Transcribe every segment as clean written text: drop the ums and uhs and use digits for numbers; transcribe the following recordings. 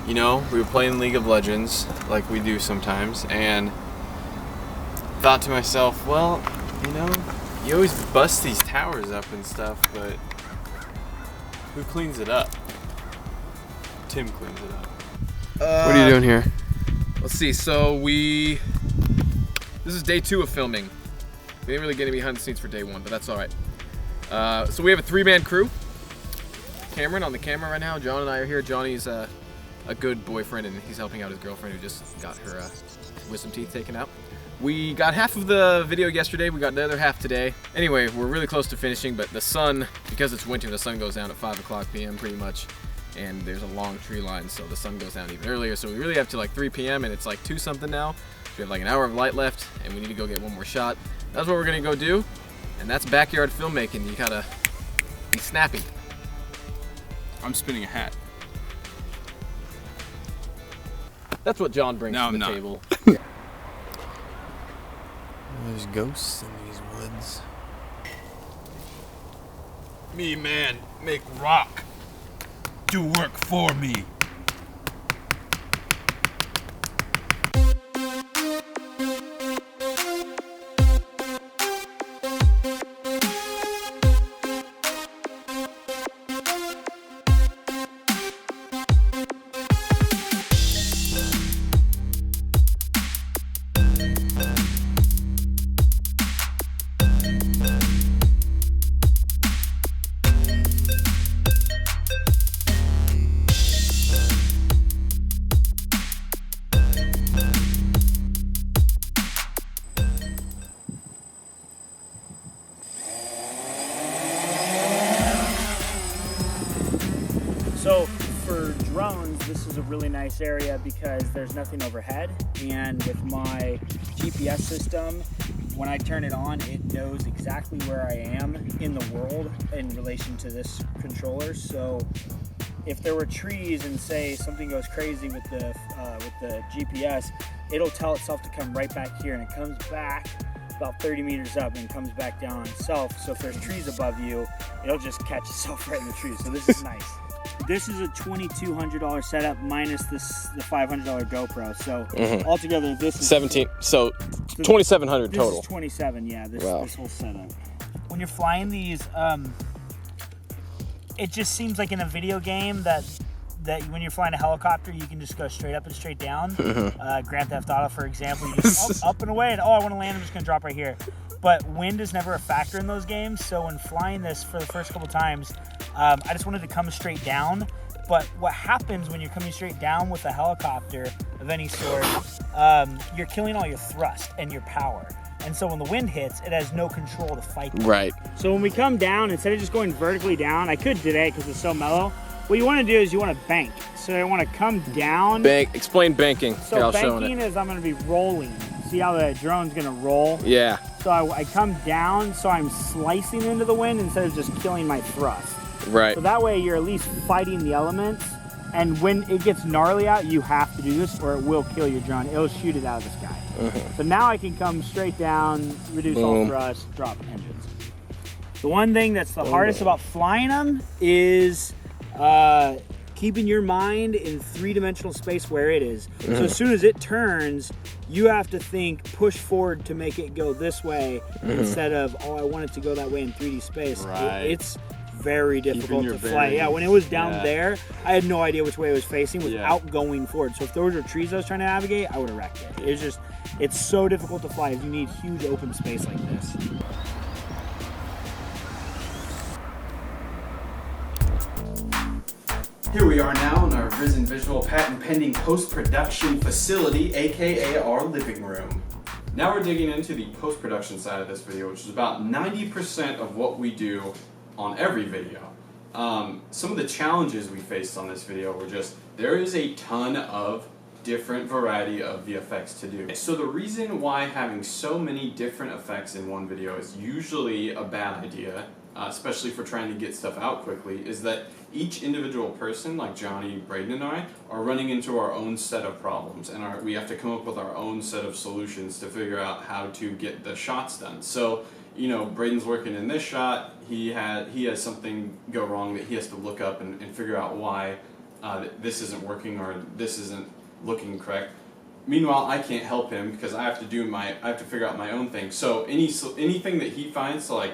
you know, we were playing League of Legends like we do sometimes, and thought to myself, well, you know, you always bust these towers up and stuff, but who cleans it up? Tim cleans it up. What are you doing here? Let's see, so this is day 2 of filming. We didn't really get any behind the scenes for day 1, but that's all right. So we have a 3-man crew. Cameron on the camera right now. John and I are here. Johnny's a good boyfriend, and he's helping out his girlfriend who just got her wisdom teeth taken out. We got half of the video yesterday. We got the other half today. Anyway, we're really close to finishing, but the sun, because it's winter, the sun goes down at 5 o'clock p.m. pretty much, and there's a long tree line, so the sun goes down even earlier. So we really have to like 3 p.m. and it's like 2 something now. We have like an hour of light left, and we need to go get one more shot. That's what we're gonna go do, and that's backyard filmmaking. You gotta be snappy. I'm spinning a hat. That's what John brings to the table. There's ghosts in these woods. Me, man, make rock. Do work for me. So for drones, this is a really nice area because there's nothing overhead, and with my GPS system, when I turn it on, it knows exactly where I am in the world in relation to this controller. So if there were trees and say something goes crazy with the GPS, it'll tell itself to come right back here, and it comes back about 30 meters up and comes back down on itself. So if there's trees above you, it'll just catch itself right in the trees. So this is nice. This is a $2,200 setup minus the $500 GoPro. So altogether, this is 17. So 2,700 total. This is 27. Yeah. This whole setup. When you're flying these, it just seems like in a video game that when you're flying a helicopter, you can just go straight up and straight down. Grand Theft Auto, for example, you just up and away, and I want to land. I'm just gonna drop right here. But wind is never a factor in those games. So when flying this for the first couple times, I just wanted to come straight down. But what happens when you're coming straight down with a helicopter of any sort, you're killing all your thrust and your power. And so when the wind hits, it has no control to fight them. Right. So when we come down, instead of just going vertically down, I could today because it's so mellow. What you want to do is you want to bank. So I want to come down. Explain banking. So banking is I'm going to be rolling. See how the drone's going to roll? Yeah. So I come down, so I'm slicing into the wind instead of just killing my thrust. Right. So that way you're at least fighting the elements. And when it gets gnarly out, you have to do this or it will kill your drone. It'll shoot it out of the sky. So now I can come straight down, reduce all thrust, drop engines. The one thing that's the hardest about flying them is keeping your mind in 3-dimensional space where it is. So as soon as it turns, you have to think, push forward to make it go this way instead of, oh, I want it to go that way in 3D space. Right. It's very difficult to fly. Yeah, when it was down there, I had no idea which way it was facing without going forward. So if there were trees I was trying to navigate, I would have wrecked it. It's so difficult to fly. You need huge open space like this. Here we are now in our Risen Visual patent pending post-production facility, aka our living room. Now we're digging into the post-production side of this video, which is about 90% of what we do on every video. Some of the challenges we faced on this video were just, there is a ton of different variety of the effects to do. So the reason why having so many different effects in one video is usually a bad idea, especially for trying to get stuff out quickly, is that each individual person, like Johnny, Braden, and I, are running into our own set of problems, and we have to come up with our own set of solutions to figure out how to get the shots done. So, you know, Braden's working in this shot, he has something go wrong that he has to look up and figure out why this isn't working or this isn't looking correct. Meanwhile, I can't help him because I have to figure out my own thing. So anything that he finds to like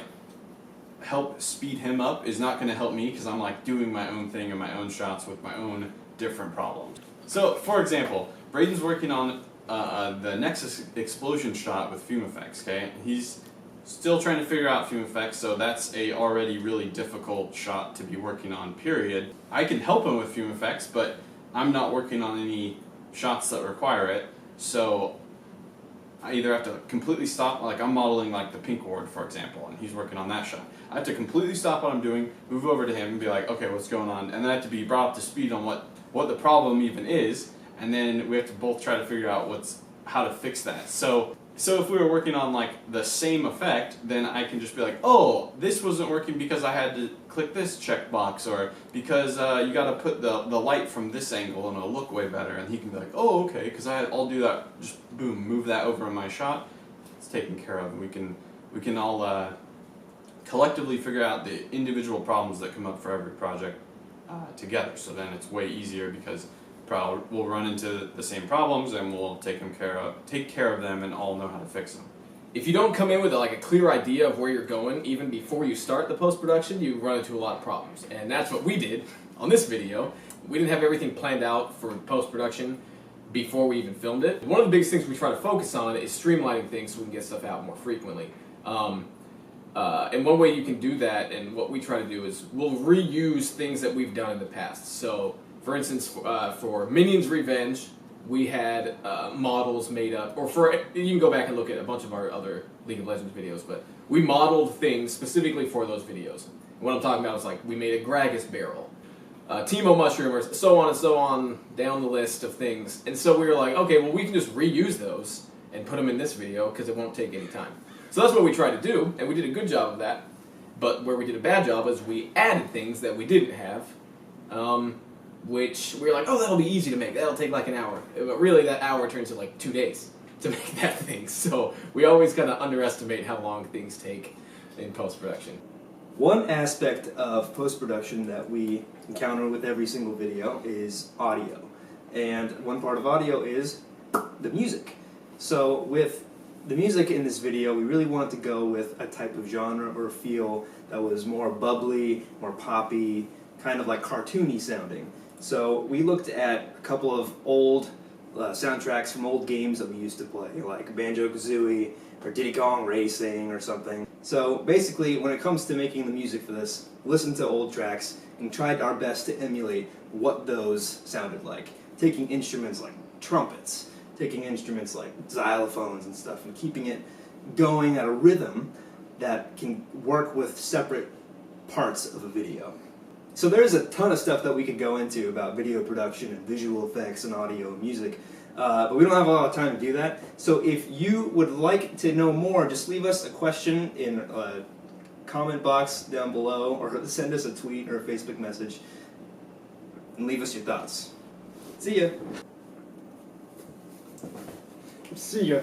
help speed him up is not going to help me because I'm like doing my own thing and my own shots with my own different problems. So, for example, Braden's working on the Nexus explosion shot with fume effects. Okay, he's still trying to figure out fume effects, so that's a already really difficult shot to be working on. Period. I can help him with fume effects, but I'm not working on any shots that require it. So I either have to completely stop, like I'm modeling like the pink ward, for example, and he's working on that shot. I have to completely stop what I'm doing, move over to him and be like, okay, what's going on? And then I have to be brought up to speed on what the problem even is, and then we have to both try to figure out how to fix that. So if we were working on like the same effect, then I can just be like, oh, this wasn't working because I had to click this checkbox, or because you got to put the light from this angle and it'll look way better. And he can be like, oh, okay, because I'll do that. Just boom, move that over in my shot. It's taken care of. We can all collectively figure out the individual problems that come up for every project together. So then it's way easier because we'll run into the same problems and we'll take care of them and all know how to fix them. If you don't come in with a clear idea of where you're going, even before you start the post-production, you run into a lot of problems. And that's what we did on this video. We didn't have everything planned out for post-production before we even filmed it. One of the biggest things we try to focus on is streamlining things so we can get stuff out more frequently. And one way you can do that, and what we try to do, is we'll reuse things that we've done in the past. So, for instance, for Minions Revenge, we had models made up, you can go back and look at a bunch of our other League of Legends videos, but we modeled things specifically for those videos. And what I'm talking about is like, we made a Gragas barrel, Teemo Mushroomers, so on down the list of things. And so we were like, okay, well we can just reuse those and put them in this video because it won't take any time. So that's what we tried to do, and we did a good job of that. But where we did a bad job is we added things that we didn't have, which we were like, oh, that'll be easy to make. That'll take like an hour. But really, that hour turns into like 2 days to make that thing. So we always kind of underestimate how long things take in post-production. One aspect of post-production that we encounter with every single video is audio. And one part of audio is the music. So with the music in this video, we really wanted to go with a type of genre or feel that was more bubbly, more poppy, kind of like cartoony sounding. So we looked at a couple of old soundtracks from old games that we used to play, like Banjo-Kazooie or Diddy Kong Racing or something. So basically, when it comes to making the music for this, listen to old tracks and tried our best to emulate what those sounded like. Taking instruments like trumpets, taking instruments like xylophones and stuff, and keeping it going at a rhythm that can work with separate parts of a video. So there's a ton of stuff that we could go into about video production and visual effects and audio and music, but we don't have a lot of time to do that. So if you would like to know more, just leave us a question in a comment box down below, or send us a tweet or a Facebook message, and leave us your thoughts. See ya! See ya!